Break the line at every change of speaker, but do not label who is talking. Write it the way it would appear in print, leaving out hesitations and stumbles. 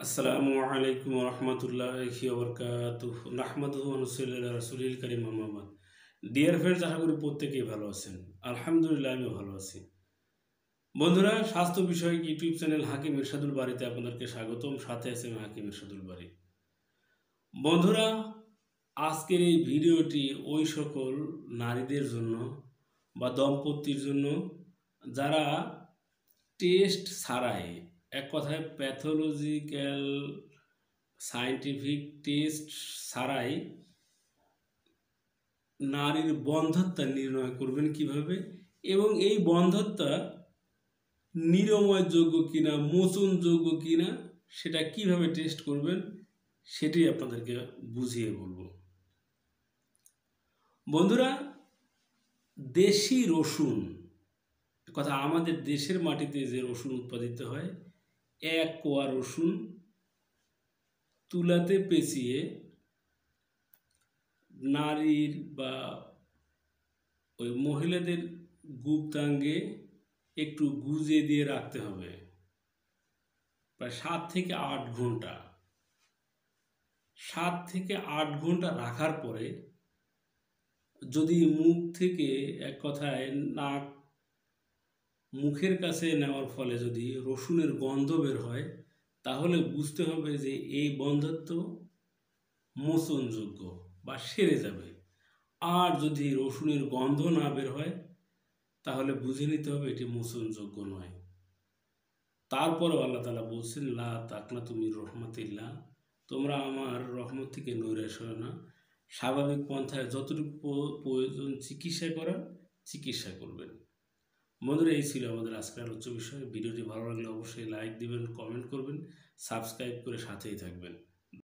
আসসালামু আলাইকুম রহমতুল্লাহি ওবরকাতুহ নাহমাদুহু ওয়া নুসাল্লি আলা রাসূলিল কারীম আম্মা বাদ। ডিয়ার ফ্রেন্ডস, আশা করি প্রত্যেকেই ভালো আছেন। আলহামদুলিল্লাহ, আমি ভালো আছি। বন্ধুরা, স্বাস্থ্য বিষয়ক ইউটিউব চ্যানেল হাকিম ইরশাদুল বারীতে আপনাদেরকে স্বাগতম। সাথে আছে আমি হাকিম ইরশাদুল বারী। বন্ধুরা, আজকের এই ভিডিওটি ওই সকল নারীদের জন্য বা দম্পতির জন্য যারা টেস্ট ছাড়াই, এক কথায় প্যাথোলজিক্যাল সায়েন্টিফিক টেস্ট ছাড়াই নারীর বন্ধ্যত্ব নির্ণয় করবেন কিভাবে, এবং এই বন্ধ্যত্ব নিরাময়যোগ্য কিনা, মোচনযোগ্য কিনা, সেটা কিভাবে টেস্ট করবেন সেটি আপনাদেরকে বুঝিয়ে বলবো। বন্ধুরা, দেশি রসুন, কথা আমাদের দেশের মাটিতে যে রসুন উৎপাদিত হয়, এক কোয়া রসুন তুলাতে পেঁচিয়ে নারীর বা ওই মহিলাদের গুপ্তাঙ্গে একটু গুজে দিয়ে রাখতে হবে প্রায় 7 থেকে 8 ঘন্টা। 7 থেকে 8 ঘন্টা রাখার পরে যদি মুখ থেকে, এক কথায় নাক মুখের কাছে নেওয়ার ফলে যদি রসুনের গন্ধ বের হয়, তাহলে বুঝতে হবে যে এই বন্ধ্যত্ব মোচনযোগ্য বা সেরে যাবে। আর যদি রসুনের গন্ধ না বের হয়, তাহলে বুঝে নিতে হবে এটি মোচনযোগ্য নয়। তারপরও আল্লাহ তাআলা বলছেন, লা তাকনাতু মির রহমাতিল্লাহ, তোমরা আমার রহমত থেকে নৈরাশ হও না, স্বাভাবিক পন্থায় যতটুকু প্রয়োজন চিকিৎসা করার চিকিৎসা করবেন। বন্ধুরা, এই ছিল আমাদের আজকের আলোচ্য বিষয়। ভিডিওটি ভালো লাগলে অবশ্যই লাইক দিবেন, কমেন্ট করবেন, সাবস্ক্রাইব করে সাথেই থাকবেন।